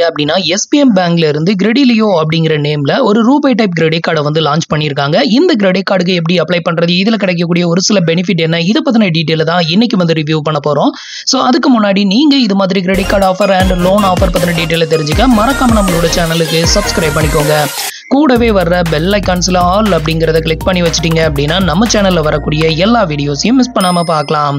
அப்படின்னா எஸ்பிஎம் பேங்க்ல இருந்து கிரெடிலியோ அப்படிங்கிற நேம்ல ஒரு ரூபாய் டைப் கிரெடிட் கார்டை வந்து லான்ச் பண்ணியிருக்காங்க. இந்த கிரெடிட் கார்டுக்கு எப்படி அப்ளை பண்றது, இதுல கிடைக்கக்கூடிய ஒரு சில பெனிஃபிட் என்ன, இதை பத்தின டீட்டெயில் தான் இன்னைக்கு வந்து ரிவ்யூ பண்ண போறோம். ஸோ அதுக்கு முன்னாடி நீங்க இது மாதிரி credit card offer and loan offer பத்தின டீட்டெயிலை தெரிஞ்சுக்க மறக்காம நம்மளோட சேனலுக்கு சப்ஸ்கிரைப் பண்ணிக்கோங்க. கூடவே வர்ற பெல் ஐகான்ஸ்ல ஆல் அப்படிங்கறத கிளிக் பண்ணி வச்சிட்டீங்க அப்படின்னா நம்ம சேனல்ல வரக்கூடிய எல்லா வீடியோஸையும் மிஸ் பண்ணாம பார்க்கலாம்.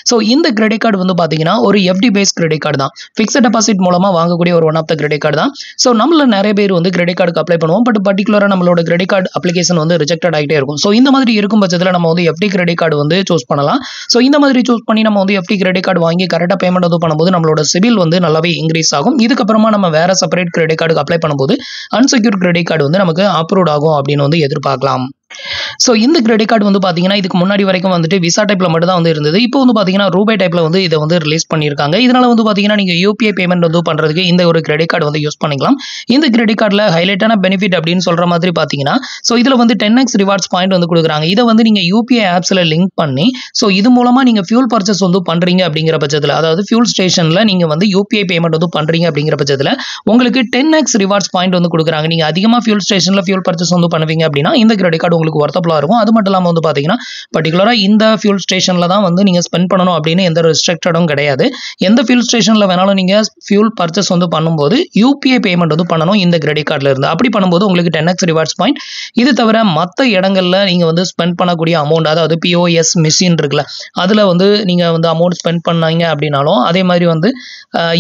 ஸோ இந்த கிரெடிட் கார்டு வந்து பாத்தீங்கன்னா ஒரு எஃப்டி பேஸ்ட் கிரெடிட் கார்டு தான். ஃபிக்ஸட் டெபாசிட் மூலமா வாங்கக்கூடிய ஒரு one of the credit card தான். ஸோ நம்மள நிறைய பேர் வந்து கிரெடிட் கார்டுக்கு அப்ளை பண்ணுவோம். பட் பர்டிகுலரா நம்மளோட கிரெடிட் கார்டு அப்ளிகேஷன் வந்து ரிஜெக்டட் ஆகிட்டே இருக்கும். ஸோ இந்த மாதிரி இருக்கும் பட்சத்தில் நம்ம வந்து எஃப்டி கிரெடிட் கார்டு வந்து சூஸ் பண்ணலாம். ஸோ இந்த மாதிரி சூஸ் பண்ணி நம்ம வந்து எஃப்டி கிரெடிட் கார்டு வாங்கி கரெக்டாக பேமெண்ட் வந்து பண்ணும்போது நம்மளோட சிபில் வந்து நல்லாவே இன்க்ரீஸ் ஆகும். இதுக்கப்புறமா நம்ம வேற செப்பரேட் கிரெடிட் கார்டுக்கு அப்ளை பண்ணும்போது அன்செக்யூர் கிரெடிட் கார்டு வந்து நமக்கு அப்ரூவ் ஆகும் அப்படின்னு வந்து எதிர்பார்க்கலாம். ஸோ இந்த கிரெடிட் கார்டு வந்து பார்த்தீங்கன்னா இதுக்கு முன்னாடி வரைக்கும் வந்துட்டு விசா டைப்ல மட்டும் தான் வந்து இருந்தது. இப்போ வந்து பார்த்தீங்கன்னா ரூபாய் டைப்ல வந்து இதை வந்து ரிலீஸ் பண்ணியிருக்காங்க. இதனால வந்து பார்த்தீங்கன்னா நீங்கள் யூபிஐ பேமெண்ட் வந்து பண்ணுறதுக்கு இந்த ஒரு கிரெடிட் கார்டு வந்து யூஸ் பண்ணிக்கலாம். இந்த கிரெடிட் கார்டில் ஹைலைட்டான பெனிஃபிட் அப்படின்னு சொல்ற மாதிரி பார்த்தீங்கன்னா ஸோ இதில் வந்து 10x ரிவார்ட்ஸ் பாயிண்ட் வந்து கொடுக்குறாங்க. இதை வந்து நீங்கள் யூபிஐ ஆப்ஸில் லிங்க் பண்ணி ஸோ இது மூலமாக நீங்கள் ஃபியூல் பர்ச்சேஸ் வந்து பண்ணுறீங்க அப்படிங்கிற பட்சத்தில், அதாவது ஃபியூல் ஸ்டேஷனில் நீங்கள் வந்து யூபிஐ பேமெண்ட் வந்து பண்ணுறீங்க அப்படிங்கிற பட்சத்தில் உங்களுக்கு 10x ரிவார்ட்ஸ் பாயிண்ட் வந்து கொடுக்குறாங்க. நீங்கள் அதிகமாக ஃபியூல் ஸ்டேஷனில் ஃபியூல் பர்ச்சேஸ் வந்து பண்ணுவீங்க அப்படின்னா இந்த கிரெடிட் கார்டு உங்களுக்கு ஒர்த்தபுளாக இருக்கும். அது மட்டும் இல்லாமல் வந்து பார்த்தீங்கன்னா பர்டிகுலராக இந்த ஃபியூல் ஸ்டேஷனில் தான் வந்து நீங்கள் ஸ்பெண்ட் பண்ணணும் அப்படின்னு எந்த ரெஸ்ட்ரிக்டடும் கிடையாது. எந்த ஃபியூல் ஸ்டேஷனில் வேணாலும் நீங்கள் ஃபியூல் பர்ச்சேஸ் வந்து பண்ணும்போது யூபிஐ பேமெண்ட் வந்து பண்ணணும் இந்த கிரெடிட் கார்டில் இருந்து. அப்படி பண்ணும்போது உங்களுக்கு 10x ரிவார்ட்ஸ் பாயிண்ட். இது தவிர மற்ற இடங்களில் நீங்கள் வந்து ஸ்பெண்ட் பண்ணக்கூடிய அமௌண்ட், அதாவது பிஓஎஸ் மிஷின் இருக்குல்ல, அதில் வந்து நீங்கள் வந்து அமௌண்ட் ஸ்பெண்ட் பண்ணீங்க அப்படின்னாலும், அதே மாதிரி வந்து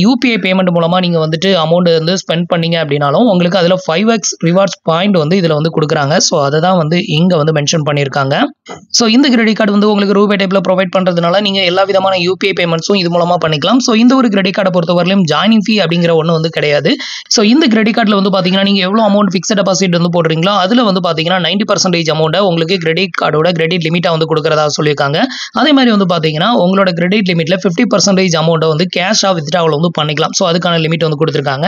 யூபிஐ பேமெண்ட் மூலமாக நீங்கள் வந்துட்டு அமௌண்ட் வந்து ஸ்பெண்ட் பண்ணீங்க அப்படின்னாலும் உங்களுக்கு அதில் 5x ரிவார்ட்ஸ் பாயிண்ட் வந்து இதில் வந்து கொடுக்குறாங்க. ஸோ அதை தான் வந்து இங்கே வந்து மென்ஷன் பண்ணியிருக்காங்க. ஸோ இந்த கிரெடிட் கார்டு வந்து உங்களுக்கு ரூபாய் டைப்ல ப்ரொவைட் பண்றதுனால நீங்க எல்லா விதமான யூபிஐ பேமெண்ட்ஸும் இது மூலமா பண்ணிக்கலாம். ஸோ இந்த ஒரு கிரெடிட் கார்டை பொறுத்தவரையிலும் ஜாயினிங் ஃபீ அப்படிங்கிற ஒன்று வந்து கிடையாது. ஸோ இந்த கிரெடிட் கார்டில் வந்து பாத்தீங்கன்னா நீங்க எவ்வளவு அமௌண்ட் ஃபிக்ஸட் டெபாசிட் வந்து போடுறீங்களோ அதுல வந்து பாத்தீங்கன்னா 90% அமௌண்ட்டை உங்களுக்கு கிரெடிட் கார்டோட கிரெடிட் லிமிட்டா வந்து கொடுக்கறதா சொல்லியிருக்காங்க. அதே மாதிரி வந்து பாத்தீங்கன்னா உங்களோட கிரெடிட் லிமிட்ல 50% அமௌண்ட்டை வந்து கேஷா வித்ட்ராவல் வந்து பண்ணிக்கலாம். ஸோ அதுக்கான லிமிட் வந்து கொடுத்துருக்காங்க.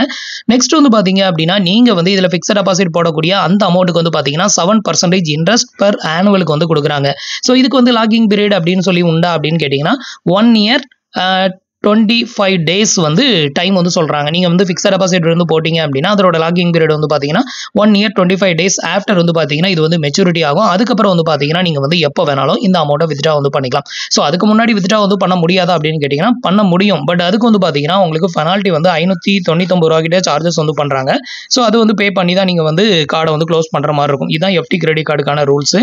நெக்ஸ்ட் வந்து பாத்தீங்க அப்படின்னா நீங்க வந்து இதுல ஃபிக்ஸட் டெபாசிட் போடக்கூடிய அந்த அமௌண்ட்டுக்கு வந்து பாத்தீங்கன்னா 7% இன்ட்ரெஸ்ட் பர் ஆனுவலுக்கு வந்து கொடுக்குறாங்க. ஸோ இதுக்கு வந்து லாகிங் பீரியட் அப்படின்னு சொல்லி உண்டா அப்படின்னு கேட்டிங்கன்னா 1 year 25 days வந்து டைம் வந்து சொல்றாங்க. நீங்க வந்து ஃபிக்ஸட் டெபாசிட் வந்து போட்டீங்க அப்படின்னா அதோட லாகிங் பீரியட் வந்து பாத்தீங்கன்னா 1 year 25 days ஆஃப்டர் வந்து பாத்தீங்கன்னா இது வந்து மெச்சூரிட்டி ஆகும். அதுக்கப்புறம் வந்து பாத்தீங்கன்னா நீங்க வந்து எப்போ வேணாலும் இந்த அமௌண்ட்டை வித்ட்ரா வந்து பண்ணிக்கலாம். ஸோ அதுக்கு முன்னாடி வித்ட்ரா வந்து பண்ண முடியாதா அப்படின்னு கேட்டீங்கன்னா பண்ண முடியும். பட் அதுக்கு வந்து பாத்தீங்கன்னா உங்களுக்கு பெனால்ட்டி வந்து 599 ரூபா கிட்ட சார்ஜஸ் வந்து பண்றாங்க. ஸோ அது வந்து பே பண்ணி தான் நீங்க வந்து கார்டை வந்து க்ளோஸ் பண்ற மாதிரி இருக்கும். இதுதான் எஃப்டி கிரெடிட் கார்டுக்கான ரூல்ஸ்.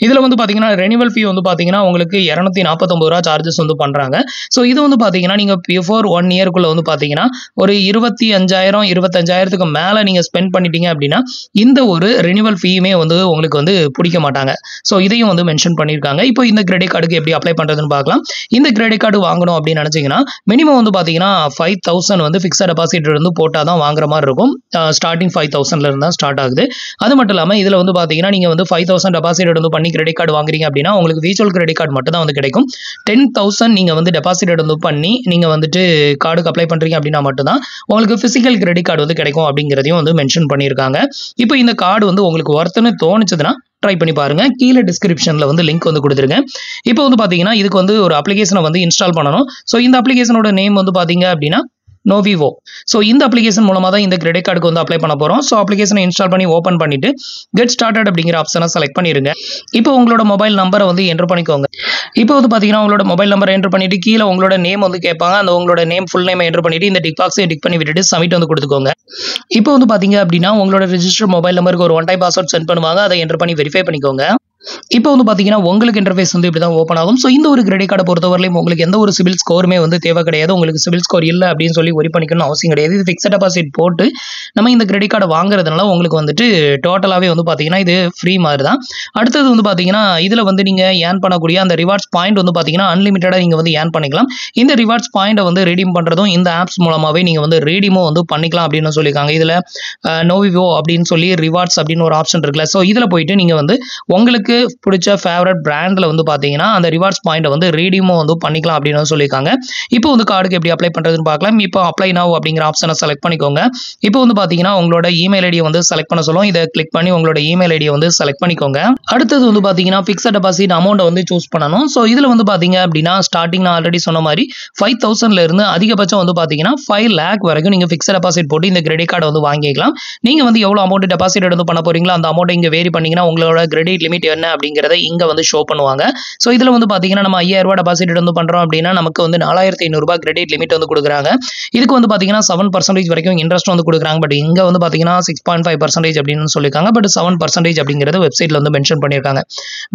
இதுல வந்து பாத்தீங்கன்னா ரெனிவல் ஃபீ வந்து பாத்தீங்கன்னா உங்களுக்கு 249 ரூபா சார்ஜஸ் வந்து பண்றாங்க. ஸோ இது வந்து பாத்தீங்கன்னா நீங்க பிஃபோர் 1 yearக்குள்ள வந்து பாத்தீங்கன்னா ஒரு 25,000 மேல நீங்க ஸ்பெண்ட் பண்ணிட்டீங்க அப்படின்னா இந்த ஒரு ரெனிவல் ஃபீமே வந்து உங்களுக்கு வந்து பிடிக்க மாட்டாங்க. ஸோ இதையும் வந்து மென்ஷன் பண்ணியிருக்காங்க. இப்போ இந்த கிரெடிட் கார்டுக்கு எப்படி அப்ளை பண்றதுன்னு பார்க்கலாம். இந்த கிரெடிட் கார்டு வாங்கணும் அப்படின்னு நினைச்சீங்கன்னா மினிமம் வந்து பாத்தீங்கன்னா 5,000 வந்து ஃபிக்ஸட் டெபாசிட் இருந்து போட்டா தான் வாங்குற மாதிரி இருக்கும். ஸ்டார்டிங் 5,000ல இருந்தா ஸ்டார்ட் ஆகுது. அது மட்டும் இல்லாம இதுல வந்து பாத்தீங்கன்னா நீங்க வந்து 5,000 டெபாசிட் வந்து பண்ணி கிரெடிட் கார்டு வாங்குறீங்க அப்படின்னா உங்களுக்கு விர்ச்சுவல் கிரெடிட் கார்டு மட்டும் தான் வந்து கிடைக்கும். 10,000 நீங்க வந்து டெபாசிட் வந்து பண்ணி நீங்க வந்துட்டு கார்டுக்கு அப்ளை பண்றீங்க அப்படின்னா மட்டும்தான் உங்களுக்கு பிசிக்கல் கிரெடிட் கார்டு வந்து கிடைக்கும் அப்படிங்கிறதையும் வந்து மென்ஷன் பண்ணியிருக்காங்க. இப்போ இந்த கார்டு வந்து உங்களுக்கு ஒர்த்துன்னு தோணுச்சுன்னா ட்ரை பண்ணி பாருங்க. கீழே டிஸ்கிரிப்ஷன்ல வந்து லிங்க் வந்து கொடுத்துருங்க. இப்போ வந்து பாத்தீங்கன்னா இதுக்கு வந்து ஒரு அப்ளிகேஷனை வந்து இன்ஸ்டால் பண்ணணும். ஸோ இந்த அப்ளிகேஷனோட நேம் வந்து பாத்தீங்க அப்படின்னா நோவிவோ. ஸோ இந்த அப்ளிகேஷன் மூலமாக தான் இந்த கிரெடிட் கார்டுக்கு வந்து அப்ளை பண்ண போகிறோம். ஸோ அப்ளிகேஷனை இன்ஸ்டால் பண்ணி ஓப்பன் பண்ணிட்டு கெட் ஸ்டார்டட் அப்படிங்கிற ஆப்ஷனை செலக்ட் பண்ணிடுங்க. இப்போ உங்களோட மொபைல் நம்பரை வந்து என்டர் பண்ணிக்கோங்க. இப்போ வந்து பார்த்தீங்கன்னா உங்களோட மொபைல் நம்பரை என்டர் பண்ணிட்டு கீழே உங்களோட நேம் வந்து கேட்பாங்க. அந்த உங்களோட நேம் ஃபுல் நேம் என்டர் பண்ணிட்டு இந்த டிக் பாக்ஸை டிக் பண்ணி விட்டுட்டு சப்மிட் வந்து கொடுத்துக்கோங்க. இப்போ வந்து பார்த்தீங்க அப்படின்னா உங்களோட ரெஜிஸ்டர் மொபைல் நம்பருக்கு ஒரு 1 time பாஸ்வேர்ட் சென்ட் பண்ணுவாங்க. அதை என்டர் பண்ணி வெரிஃபை பண்ணிக்கோங்க. இப்போ வந்து பாத்தீங்கன்னா உங்களுக்கு இன்டர்ஃபேஸ் வந்து இப்படி தான் ஓப்பன் ஆகும். ஸோ இந்த ஒரு கிரெடிட் கார்டை பொறுத்தவரையிலும் உங்களுக்கு எந்த ஒரு சிபில் ஸ்கோருமே வந்து தேவை கிடையாது. உங்களுக்கு சிபில் ஸ்கோர் இல்லை அப்படின்னு சொல்லி ஒரி பண்ணிக்கணும்னு அவசியம் கிடையாது. இது ஃபிக்ஸட் டெபாசிட் போட்டு நம்ம இந்த கிரெடிட் கார்டை வாங்குறதுனால உங்களுக்கு வந்துட்டு டோட்டலாகவே வந்து பார்த்தீங்கன்னா இது ஃப்ரீ மாதிரி தான். அடுத்தது வந்து பார்த்தீங்கன்னா இதில் வந்து நீங்கள் ஏர்ன் பண்ணக்கூடிய அந்த ரிவார்ட்ஸ் பாயிண்ட் வந்து பார்த்தீங்கன்னா அன்லிமிட்டடாக நீங்கள் வந்து ஏர்ன் பண்ணிக்கலாம். இந்த ரிவார்ட்ஸ் பாயிண்டை வந்து ரீடீம் பண்ணுறதும் இந்த ஆப்ஸ் மூலமாகவே நீங்கள் வந்து ரீடீமும் வந்து பண்ணிக்கலாம் அப்படின்னு சொல்லியிருக்காங்க. இதில் நோவிவோ அப்படின்னு சொல்லி ரிவார்ட்ஸ் அப்படின்னு ஒரு ஆப்ஷன் இருக்குல்ல. ஸோ இதில் போயிட்டு நீங்கள் வந்து உங்களுக்கு உங்களுக்கு பிடிச்ச ஃபேவரட் பிராண்டில் வந்து பார்த்தீங்கன்னா அந்த ரிவார்ட்ஸ் பாயிண்ட்டை வந்து ரீடீமும் வந்து பண்ணிக்கலாம் அப்படின்னு வந்து சொல்லியிருக்காங்க. இப்போ வந்து கார்டுக்கு எப்படி அப்ளை பண்ணுறதுன்னு பார்க்கலாம். இப்போ அப்ளை நவ் அப்படிங்கிற ஆப்ஷனை செலக்ட் பண்ணிக்கோங்க. இப்போ வந்து பார்த்தீங்கன்னா உங்களோட இமெயில் ஐடியை வந்து செலக்ட் பண்ண சொல்லும். இதை கிளிக் பண்ணி உங்களோட இமெயில் ஐடியை வந்து செலக்ட் பண்ணிக்கோங்க. அடுத்தது வந்து பார்த்தீங்கன்னா ஃபிக்ஸட் டெபாசிட் அமௌண்ட்டை வந்து சூஸ் பண்ணணும். ஸோ இதில் வந்து பார்த்தீங்க அப்படின்னா ஸ்டார்டிங் நான் ஆல்ரெடி சொன்ன மாதிரி 5,000 இருந்து அதிகபட்சம் வந்து பார்த்தீங்கன்னா 5 lakh வரைக்கும் நீங்கள் ஃபிக்ஸட் டெபாசிட் போட்டு இந்த கிரெடிட் கார்டை வந்து வாங்கிக்கலாம். நீங்கள் வந்து எவ்வளோ அமௌண்ட் டெபாசிட் எடுத்து பண்ண போறீங்களோ அந்த அமௌண்ட் இங்கே வேரி பண்ணீங்கன்னா உங்களோட கிரெடிட் லிமிட் என்ன அப்படிங்கிறத இங்கே வந்து ஷோ பண்ணுவாங்க. ஸோ இதில் வந்து பார்த்தீங்கன்னா நம்ம 5,000 டெபாசிட் எடுத்து பண்ணுறோம் அப்படின்னா நமக்கு வந்து 4,500 கிரெடிட் லிமிட் வந்து கொடுக்குறாங்க. இதுக்கு வந்து பார்த்தீங்கன்னா 7% வரைக்கும் இன்ட்ரெஸ்ட் வந்து கொடுக்குறாங்க. பட் இங்கே வந்து பார்த்தீங்கன்னா 6.5% அப்படின்னு சொல்லியிருக்காங்க. பட் 7% அப்படிங்கிறது வெப்சைட்டில் வந்து மென்ஷன் பண்ணியிருக்காங்க.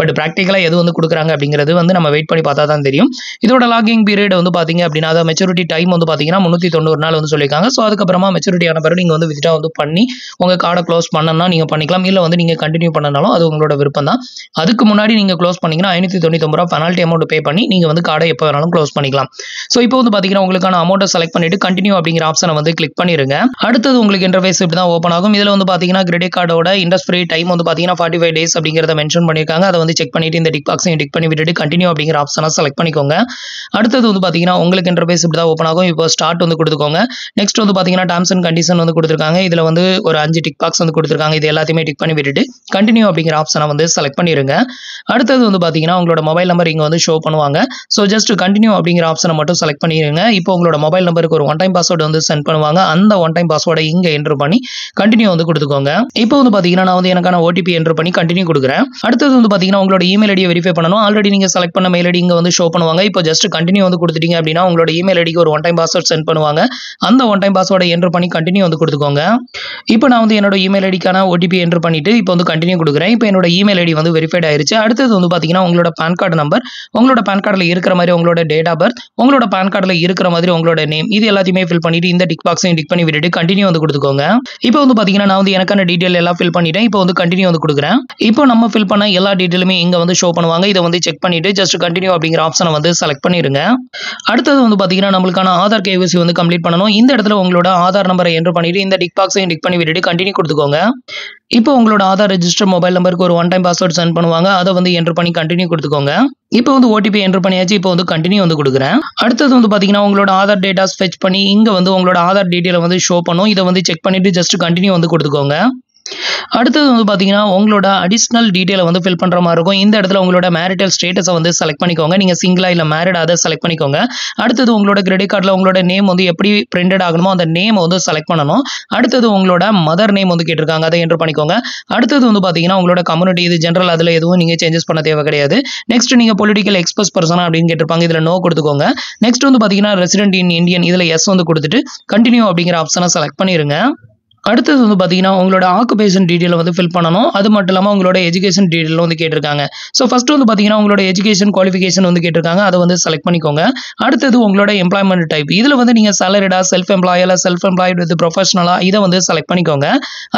பட் ப்ராக்டிக்கலாக எது வந்து கொடுக்குறாங்க அப்படிங்கிறது வந்து நம்ம வெயிட் பண்ணி பார்த்தா தான் தெரியும். இதோட லாகிங் பீரியட் வந்து பார்த்தீங்க அப்படின்னா அதாவது மெச்சூரிட்டி டைம் வந்து பார்த்தீங்கன்னா 390 நாள் வந்து சொல்லியிருக்காங்க. ஸோ அதுக்கப்புறமா மெச்சூரிட்டி ஆன பிறகு நீங்கள் வந்து வித்ட்ரா வந்து பண்ணி உங்கள் கார்டை க்ளோஸ் பண்ணணும்னா நீங்கள் பண்ணிக்கலாம். இல்லை வந்து நீங்கள் கண்டினியூ பண்ணனாலும் அது உங்களோட விருப்பம் தான். அதுக்கு முன்னாடி நீங்கள் க்ளோஸ் பண்ணீங்கன்னா 599 பெனால்ட்டி அமௌண்ட் பே பண்ணி நீங்கள் வந்து கார்டை எப்போ வேணாலும் க்ளோஸ் பண்ணிக்கலாம். ஸோ இப்போ வந்து பார்த்தீங்கன்னா உங்களுக்கான அமௌண்ட்டை செலக்ட் பண்ணிட்டு கண்டினியூ அப்படிங்கிற ஆப்ஷனை வந்து கிளிக் பண்ணிருங்க. அடுத்தது உங்களுக்கு இன்டர்ஃபேஸ் இப்படி தான் ஓப்பன் ஆகும். இதில் வந்து பார்த்தீங்கன்னா கிரெடிட் கார்டோட இன்ட்ரெஸ்ட் ஃப்ரீ டைம் வந்து பார்த்தீங்கன்னா 45 days அப்படிங்கிறத மென்ஷன் பண்ணியிருக்காங்க. அதை வந்து செக் பண்ணிட்டு இந்த டிக் பாக்ஸையும் டிக் பண்ணி விட்டுட்டு கண்டினியூ அப்படிங்கிற ஆப்ஷனை செலக்ட் பண்ணிக்கோங்க. அடுத்தது வந்து பார்த்தீங்கன்னா உங்களுக்கு இன்டர்ஃபேஸ் இப்படி தான் ஓப்பன் ஆகும். இப்போ ஸ்டார்ட் வந்து கொடுத்துக்கோங்க. நெக்ஸ்ட் வந்து பார்த்தீங்கன்னா டர்ம்ஸ் அண்ட் கண்டிஷன் வந்து கொடுத்துருக்காங்க. இதில் வந்து ஒரு 5 டிக் பாக்ஸ் வந்து கொடுத்துருக்காங்க. இது எல்லாத்தையுமே டிக் பண்ணி விட்டுட்டு கண்டினியூ அப்படிங்கிற ஆப்ஷனை வந்து செலக்ட் பண்ணிருங்க. அடுத்தது வந்து பார்த்தீங்கன்னா உங்களோட மொபைல் நம்பர் இங்கே வந்து ஷோ பண்ணுவாங்க. ஸோ ஜஸ்ட் கண்டினியூ அப்படிங்கிற ஆப்ஷனை மட்டும் செலக்ட் பண்ணிடுங்க. இப்போ உங்களோட மொபைல் நம்பருக்கு ஒரு ஒன் டைம் பாஸ்வேர்டு வந்து சென்ட் பண்ணுவாங்க. அந்த ஒன் டைம் பாஸ்வேர்டை இங்கே என்ட்ரு பண்ணி கண்டினியூ வந்து கொடுத்துக்கோங்க. இப்போ வந்து பார்த்தீங்கன்னா நான் வந்து எனக்கான ஓடிபி என்ட்ரு பண்ணி கண்டினியூ கொடுக்குறேன். அடுத்தது வந்து பார்த்தீங்கன்னா உங்களோட இமெயில் ஐடியை வெரிஃபை பண்ணணும். ஆல்ரெடி நீங்கள் செலக்ட் பண்ண மெயில் ஐடி இங்கே வந்து ஷோ பண்ணுவாங்க. இப்போ ஜஸ்ட் கண்டினியூ வந்து கொடுத்துட்டீங்க அப்படின்னா உங்களோட இமெயில் ஐடிக்கு ஒரு ஒன் டைம் பாஸ்வேர்ட் சென்ட் பண்ணுவாங்க. அந்த ஒன் டைம் பாஸ்வேர்டை என்ட்ரு பண்ணி கண்டினியூ வந்து கொடுத்துக்கோங்க. இப்போ நான் வந்து என்னோட இமெயில் ஐடிக்கான ஓடிபி என்ட்ரு பண்ணிட்டு இப்போ வந்து கண்டினியூ கொடுக்குறேன். இப்போ என்னோட இமெயில் ஐடி வந்து வெரிஃபைட் ஆயிருச்சு. அடுத்தது வந்து பார்த்தீங்கன்னா உங்களோட பேன் கார்டு நம்பர், உங்களோட பேன் கார்டில் இருக்கிற மாதிரி உங்களோட டேட் ஆஃப் பர்த், உங்களோட பேன் கார்டில் இருக்கிற மாதிரி உங்களோட நேம், இது எல்லாத்தையுமே ஃபில் பண்ணிட்டு இந்த டிக் பாக்ஸையும் டிக் பண்ணி விட்டுட்டு கண்டினியூ வந்து கொடுத்துக்கோங்க. இப்போ வந்து பார்த்தீங்கன்னா நான் வந்து எனக்கான டீட்டெயில் எல்லாம் ஃபில் பண்ணிட்டேன். இப்போ வந்து கண்டினியூ வந்து கொடுக்குறேன். இப்போ நம்ம ஃபில் பண்ண எல்லா டீட்டெயிலுமே இங்கே வந்து ஷோ பண்ணுவாங்க. இதை வந்து செக் பண்ணிட்டு ஜஸ்ட் கண்டினியூ அப்படிங்கிற ஆப்ஷனை வந்து செலக்ட் பண்ணிருங்க. அடுத்தது வந்து பார்த்தீங்கன்னா நம்மளுக்கான ஆதார் கேவிசி வந்து கம்ப்ளீட் பண்ணணும். இந்த இடத்துல உங்களோட ஆதார் நம்பரை என்ட்ரு பண்ணிட்டு இந்த டிக் பாக்ஸையும் டிக் பண்ணி விட்டுட்டு கண்டினியூ கொடுத்துக்கோங்க. இப்போ உங்களோட ஆதார் ரெஜிஸ்டர் மொபைல் நம்பருக்கு ஒரு ஒன் டைம் பாஸ்வேர்ட் சென்ட் பண்ணுவாங்க. அதை வந்து என்ட்ரு பண்ணி கண்டினியூ கொடுத்துக்கோங்க. இப்போ வந்து ஓடிபி என்ட்ரு பண்ணியாச்சு. இப்போ வந்து கண்டினியூ வந்து கொடுக்குறேன். அடுத்தது வந்து பார்த்தீங்கன்னா உங்களோட ஆதார் டேட்டாஸ் ஃபெச் பண்ணி இங்கே வந்து உங்களோட ஆதார் டீட்டெயிலை வந்து ஷோ பண்ணும். இதை வந்து செக் பண்ணிட்டு ஜஸ்ட் கண்டினியூ வந்து கொடுத்துக்கோங்க. அடுத்தது வந்து பார்த்தீங்கன்னா உங்களோட அடிஷ்னல் டீட்டெயிலை வந்து ஃபில் பண்ணுற மாதிரி இருக்கும். இந்த இடத்துல உங்களோட மேரிட்டல் ஸ்டேட்டஸை வந்து செலக்ட் பண்ணிக்கோங்க. நீங்கள் சிங்கிளா இல்லை மேரிட் அதை செலக்ட் பண்ணிக்கோங்க. அடுத்தது உங்களோட கிரெடிட் கார்டில் உங்களோட நேம் வந்து எப்படி பிரிண்டட் ஆகணுமோ அந்த நேம் வந்து செலக்ட் பண்ணணும். அடுத்தது உங்களோட மதர் நேம் வந்து கேட்டிருக்காங்க, அதை என்ட்ரு பண்ணிக்கோங்க. அடுத்தது வந்து பார்த்தீங்கன்னா உங்களோட கம்யூனிட்டி இது ஜென்ரல், அதில் எதுவும் நீங்கள் சேஞ்சஸ் பண்ண தேவை கிடையாது. நெக்ஸ்ட் நீங்கள் பொலிட்டிக்கல் எக்ஸ்பிரஸ் பர்சனா அப்படின்னு கேட்டிருப்பாங்க. இதில் நோ கொடுத்துக்கோங்க. நெக்ஸ்ட் வந்து பார்த்தீங்கன்னா ரெசிடென்ட் இன் இந்தியன், இதில் எஸ் வந்து கொடுத்துட்டு கண்டினியூ அப்படிங்கிற ஆப்ஷனை செலக்ட் பண்ணிருங்க. அடுத்தது வந்து பார்த்தீங்கன்னா உங்களோட ஆக்குபேஷன் டீட்டெயில் வந்து ஃபில் பண்ணணும். அது மட்டும் இல்லாமல் உங்களோட எஜுகேஷன் டீட்டெயில் வந்து கேட்டிருக்காங்க. ஸோ ஃபர்ஸ்ட் வந்து பார்த்தீங்கன்னா உங்களோட எஜுகேஷன் குவாலிஃபிகேஷன் வந்து கேட்டிருக்காங்க. அதை வந்து செலக்ட் பண்ணிக்கோங்க. அடுத்தது உங்களோட எம்ப்ளாய்மெண்ட் டைப், இதில் வந்து நீங்கள் சேலரிடா, செல்ஃப் எம்ப்ளாயில, செல்ஃப் எம்ப்ளாய்டு வித் ப்ரொஃபஷனலா, இதை வந்து செலக்ட் பண்ணிக்கோங்க.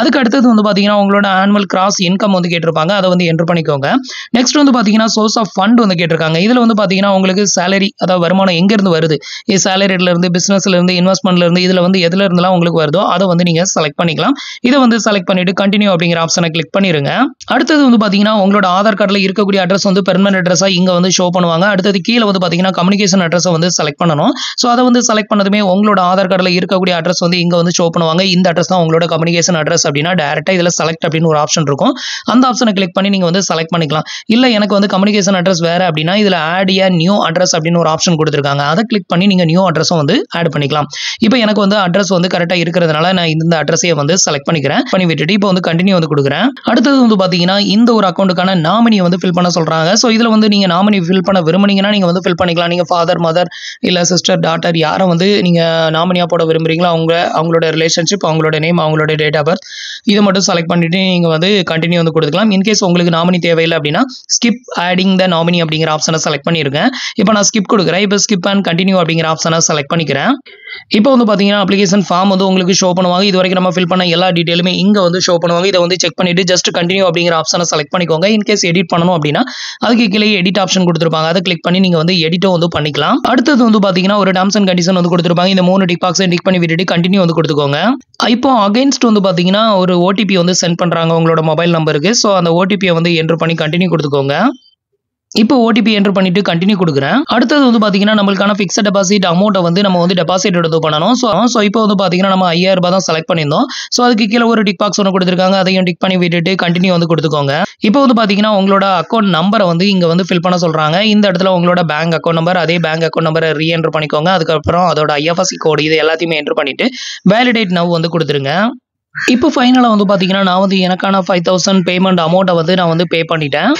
அதுக்கு அடுத்தது வந்து பார்த்தீங்கன்னா உங்களோட ஆனுவல் கிராஸ் இன்கம் வந்து கேட்டிருப்பாங்க. அதை வந்து என்ட்ரு பண்ணிக்கோங்க. நெக்ஸ்ட் வந்து பார்த்தீங்கன்னா சோர்ஸ் ஆஃப் ஃபண்ட் வந்து கேட்டிருக்காங்க. இதில் வந்து பார்த்தீங்கன்னா உங்களுக்கு சேலரி, அதாவது வருமானம் எங்கேருந்து வருது, இது சேலரியிலேருந்து, பிஸ்னஸ்லேருந்து, இன்வெஸ்ட்மெண்ட்லேருந்து, இதில் வந்து எதுல இருந்தெல்லாம் உங்களுக்கு வருதோ அதை வந்து நீங்கள் செலக்ட் பண்ணிக்கலாம். இதை வந்து செலக்ட் பண்ணிட்டு கண்டினியூ அப்படிங்கிற ஆப்ஷனை கிளிக் பண்ணிருங்க. அடுத்தது வந்து பாத்தீங்கன்னா உங்களோட ஆதார் கார்டில் இருக்கக்கூடிய அட்ரஸ் வந்து பெர்மனன்ட் அட்ரஸா இங்க வந்து ஷோ பண்ணுவாங்க. அடுத்தது கீழே வந்து பாத்தீங்கன்னா கம்யூனிகேஷன் அட்ரஸை வந்து செலக்ட் பண்ணணும். ஸோ அதை வந்து செலக்ட் பண்ணதுமே உங்களோட ஆதார் கார்டில் இருக்கக்கூடிய அட்ரஸ் வந்து இங்க வந்து ஷோ பண்ணுவாங்க. இந்த அட்ரஸ் தான் உங்களோட கம்யூனிகேஷன் அட்ரஸ் அப்படின்னா டேரக்டா இதுல செலக்ட் அப்படின்னு ஒரு ஆப்ஷன் இருக்கும். அந்த ஆப்ஷனை கிளிக் பண்ணி நீங்க வந்து செலக்ட் பண்ணிக்கலாம். இல்ல எனக்கு வந்து கம்யூனிகேஷன் அட்ரஸ் வேற அப்படின்னா இதுல ஆட் ஏ நியூ அட்ரஸ் அப்படின்னு ஒரு ஆப்ஷன் கொடுத்துருக்காங்க. அதை கிளிக் பண்ணி நீங்க நியூ அட்ரஸும் வந்து ஆட் பண்ணிக்கலாம். இப்போ எனக்கு வந்து அட்ரஸ் வந்து கரெக்டா இருக்கிறதுனால நான் இந்த அட்ரஸையே வந்து செலக்ட் பண்ணிக்கிறேன். பண்ணி விட்டுட்டு இப்போ வந்து கண்டினியூ வந்து கொடுக்குறேன். அடுத்தது வந்து பாத்தீங்கன்னா இந்த ஒரு அக்கௌண்ட்டுக்கான நாமினி வந்து ஃபில் பண்ண சொல்றாங்க. ஸோ இதுல வந்து நீங்க நாமினி ஃபில் பண்ண விரும்புனீங்கன்னா நீங்க வந்து ஃபில் பண்ணிக்கலாம். நீங்க ஃபாதர், மதர், இல்ல சிஸ்டர், டாட்டர் யாரை வந்து நீங்க நாமினியா போட விரும்புறீங்களோ அவங்களோட ரிலேஷன்ஷிப், அவங்களோட நேம், அவங்களோட டேட் ஆஃப் பர்த், இதை மட்டும் செலக்ட் பண்ணிட்டு நீங்க வந்து கண்டினியூ வந்து கொடுத்துக்கலாம். இன்கேஸ் உங்களுக்கு நாமினி தேவையில்லை அப்படின்னா ஸ்கிப் ஆடிங் த நாமினி அப்படிங்கிற ஆப்ஷனை செலக்ட் பண்ணிருக்கேன். இப்போ நான் ஸ்கிப் கொடுக்குறேன். இப்போ ஸ்கிப் அண்ட் கண்டினியூ அப்படிங்கிற ஆப்ஷனை செலக்ட் பண்ணிக்கிறேன். இப்போ வந்து பார்த்தீங்கன்னா, அப்ளிகேஷன் ஃபார்ம் வந்து உங்களுக்கு ஷோ பண்ணுவாங்க. இதுவரைக்கும் நம்ம ஃபில் பண்ண எல்லா டீட்டெயிலுமே இங்க வந்து ஷோ பண்ணுவாங்க. இத வந்து செக் பண்ணிட்டு ஜஸ்ட் கன்டின்யூ அப்படிங்கிற ஆப்ஷன செலக்ட் பண்ணிக்கோங்க. இன்கேஸ் எடிட் பண்ணணும் அப்படின்னா, அதுக்கு கீழயே எடிட் ஆப்ஷன் குடுத்திருப்பாங்க. அத கிளிக் பண்ணி நீங்க வந்து எடிட்டும் வந்து பண்ணிக்கலாம். அடுத்தது வந்து பார்த்தீங்கன்னா, ஒரு டெர்ம்ஸ் அண்ட் கண்டிஷன் வந்து குடுத்திருப்பாங்க. இந்த 3 டிக் பாக்ஸையும் டிக் பண்ணி விட்டுட்டு கன்டின்யூ வந்து குடுத்துக்கோங்க. இப்போ அகைன்ஸ்ட் வந்து பார்த்தீங்கன்னா, ஒரு ஓடிபி வந்து சென்ட் பண்றாங்க உங்களோட மொபைல் நம்பருக்கு. ஸோ அந்த ஓடிபிய வந்து என்டர் பண்ணி கன்டின்யூ குடுத்துக்கோங்க. இப்போ ஓடிபி என்டர் பண்ணிட்டு கன்டின்யூ குடுக்குறேன். அடுத்தது வந்து பார்த்தீங்கன்னா, நம்மளுக்கான பிக்ஸ்ட் டெபாசிட் அமௌண்ட்ட வந்து நம்ம வந்து டெபாசிட் எடுத்து பண்ணணும். ஸோ இப்போ வந்து பார்த்தீங்கன்னா, நம்ம ரூ. 5000 தான் செலக்ட் பண்ணியிருந்தோம். ஸோ அதுக்கு கீழ ஒரு டிக் பாக்ஸ் ஒண்ணு குடுத்திருக்காங்க. அதையும் டிக் பண்ணி விட்டுட்டு கன்டின்யூ வந்து குடுத்துக்கோங்க. இப்போ வந்து பார்த்தீங்கன்னா, உங்களோட அக்கவுண்ட் நம்பர வந்து இங்க வந்து ஃபில் பண்ண சொல்றாங்க. இந்த இடத்துல உங்களோட பேங்க் அக்கவுண்ட் நம்பர், அதே பேங்க் அக்கவுண்ட் நம்பர என்டர் பண்ணிக்கோங்க. அதுக்கப்புறம் அதோட ஐஎஃப்எஸ்சி கோட் இது எல்லாத்தையுமே என்டர் பண்ணிட்டு வேலிடேட் நவ் வந்து குடுத்துருங்க. இப்போ ஃபைனலா வந்து பார்த்தீங்கன்னா, நான் வந்து எனக்கான 5000 பேமெண்ட் அமௌண்ட்ட வந்து நான் வந்து பே பண்ணிட்டேன்.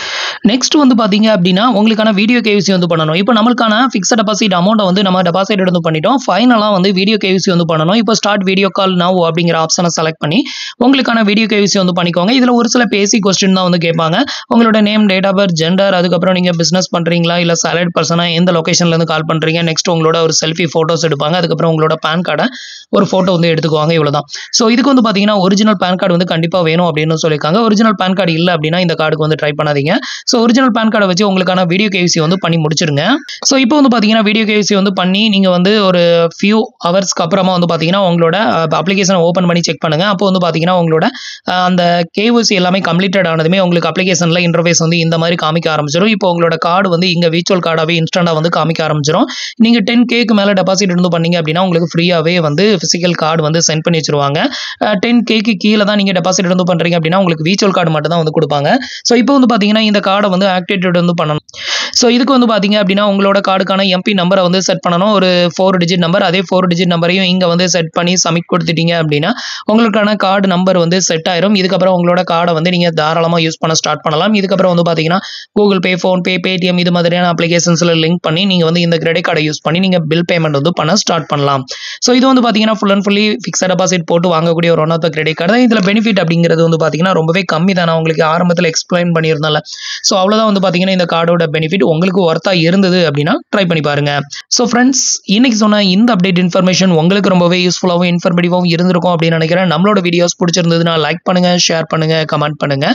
நெக்ஸ்ட் வந்து பார்த்தீங்க அப்படின்னா, உங்களுக்கான வீடியோ கேஒய்சி வந்து பண்ணணும். இப்போ நம்மளுக்கான பிக்ஸ்ட் டெபாசிட் அமௌண்ட்ட வந்து நம்ம டெபாசிட் வந்து பண்ணிட்டோம். ஃபைனலா வந்து வீடியோ கேஒய்சி வந்து பண்ணணும். இப்போ ஸ்டார்ட் வீடியோ கால் நவ் அப்படிங்கிற ஆப்ஷன செலக்ட் பண்ணி உங்களுக்கான வீடியோ கேஒய்சி வந்து பண்ணிக்கோங்க. இதுல ஒரு சில பேசிக் கொஸ்டின் தான் வந்து கேட்பாங்க. உங்களோட name, date of birth, gender, அதுக்கப்புறம் நீங்க பிசினஸ் பண்றீங்களா, இல்ல சாலரிட் பர்சனா, எந்த லொகேஷன்ல இருந்து கால் பண்றீங்க, நெக்ஸ்ட் உங்களோட ஒரு செல்ஃபி போட்டோஸ் எடுப்பாங்க. அதுக்கப்புறம் உங்களோட பான் கார்ட ஒரு போட்டோ வந்து எடுத்துக்குவாங்க. இவ்வளவுதான். ஸோ இதுக்கு வந்து பார்த்தீங்கன்னா, ஒரிஜினல் பான் கார்டு வந்து கண்டிப்பா வேணும் அப்படின்னு சொல்லியிருக்காங்க. ஒரிஜினல் பான் கார்டு இல்ல அப்படின்னா இந்த கார்டுக்கு வந்து ட்ரை பண்ணாதீங்க. ஸோ ஒரிஜினல் பான் கார்ட வச்சு உங்களுக்கான வீடியோ கேஒய்சி வந்து பண்ணி முடிச்சிருங்க. ஸோ இப்போ வந்து பார்த்தீங்கன்னா, வீடியோ கேஒய்சி வந்து பண்ணி நீங்க வந்து ஒரு ஃபியூ ஹவர்ஸ்க்கு அப்புறமா வந்து பார்த்தீங்கன்னா, உங்களோட அப்ளிகேஷன ஓப்பன் பண்ணி செக் பண்ணுங்க. அப்போ வந்து பார்த்தீங்கன்னா, உங்களோட அந்த கேஒய்சி எல்லாமே கம்ப்ளீட்டட் ஆனதுமே உங்களுக்கு அப்ளிகேஷன்ல இன்டர்ஃபேஸ் வந்து இந்த மாதிரி காமிக்க ஆரம்பிச்சிடும். இப்போ உங்களோட கார்டு வந்து இங்க விர்ச்சுவல் கார்டாவே இன்ஸ்டன்ட்டா வந்து காமிக்க ஆரம்பிச்சிடும். நீங்க 10Kக்கு மேல டெபாசிட் இருந்து பண்ணீங்க அப்படின்னா, உங்களுக்கு ஃப்ரீயாவே வந்து பிசிக்கல் கார்டு வந்து சென்ட் பண்ணி வச்சிருவாங்க. 10Kக்கு கீழ தான் நீங்க டெபாசிட் இருந்து பண்றீங்க அப்படின்னா, உங்களுக்கு விர்ச்சுவல் கார்டு மட்டும் தான் வந்து குடுப்பாங்க. ஸோ இப்போ வந்து பார்த்தீங்கன்னா, இந்த கார்ட வந்து ஆக்டிவேட் வந்து பண்ணணும். ஸோ இதுக்கு வந்து பார்த்தீங்க அப்படின்னா, உங்களோட கார்டுக்கான எம்பி நம்பர வந்து செட் பண்ணணும். ஒரு 4 டிஜிட் நம்பர். அதே 4 டிஜிட் நம்பரையும் இங்க வந்து செட் பண்ணி சப்மிட் குடுத்துட்டீங்க அப்படின்னா, உங்களுக்கான கார்டு நம்பர் வந்து செட் ஆயிரும். இதுக்கப்புறம் உங்களோட கார்ட வந்து நீங்க தாராளமா யூஸ் பண்ண ஸ்டார்ட் பண்ணலாம். இதுக்கப்புறம் வந்து பார்த்தீங்கன்னா, Google Pay, PhonePe, Paytm இது மாதிரியான அப்ளிகேஷன்ஸ்ல லிங்க் பண்ணி நீங்க வந்து இந்த கிரெடிட் கார்ட யூஸ் பண்ணி நீங்க பில் பேமெண்ட் வந்து பண்ண ஸ்டார்ட் பண்ணலாம். ஸோ இது வந்து பார்த்தீங்கன்னா, full and fully fixed deposit போட்டு வாங்கக்கூடிய ஒரு one of the credit card தான். இதுல பெனிஃபிட் அப்படிங்கிறது வந்து பார்த்தீங்கன்னா, ரொம்பவே கம்மி தான். நான் உங்களுக்கு ஆரம்பத்துல எக்ஸ்பிளைன் பண்ணியிருந்தேன்ல. ஸோ அவ்வளவுதான் வந்து பார்த்தீங்கன்னா, இந்த கார்டோட பெனிஃபிட் உங்களுக்கு ஒர்த்தா இருந்தது அப்படின்னா ட்ரை பண்ணி பாருங்க. ஸோ ஃப்ரெண்ட்ஸ், இன்னைக்கு சொன்ன இந்த அப்டேட் இன்ஃபர்மேஷன் உங்களுக்கு ரொம்பவே யூஸ்ஃபுல்லாகவும் இன்ஃபர்மேட்டிவாகவும் இருந்திருக்கும் அப்படின்னு நினைக்கிறேன். நம்மளோட வீடியோஸ் பிடிச்சிருந்ததுன்னா லைக் பண்ணுங்க, ஷேர் பண்ணுங்க, கமெண்ட் பண்ணுங்க.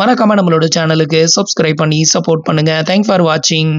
மறக்காம நம்மளோட சேனலுக்கு சப்ஸ்கிரைப் பண்ணி சப்போர்ட் பண்ணுங்க. தேங்க்ஸ் ஃபார் வாட்சிங்.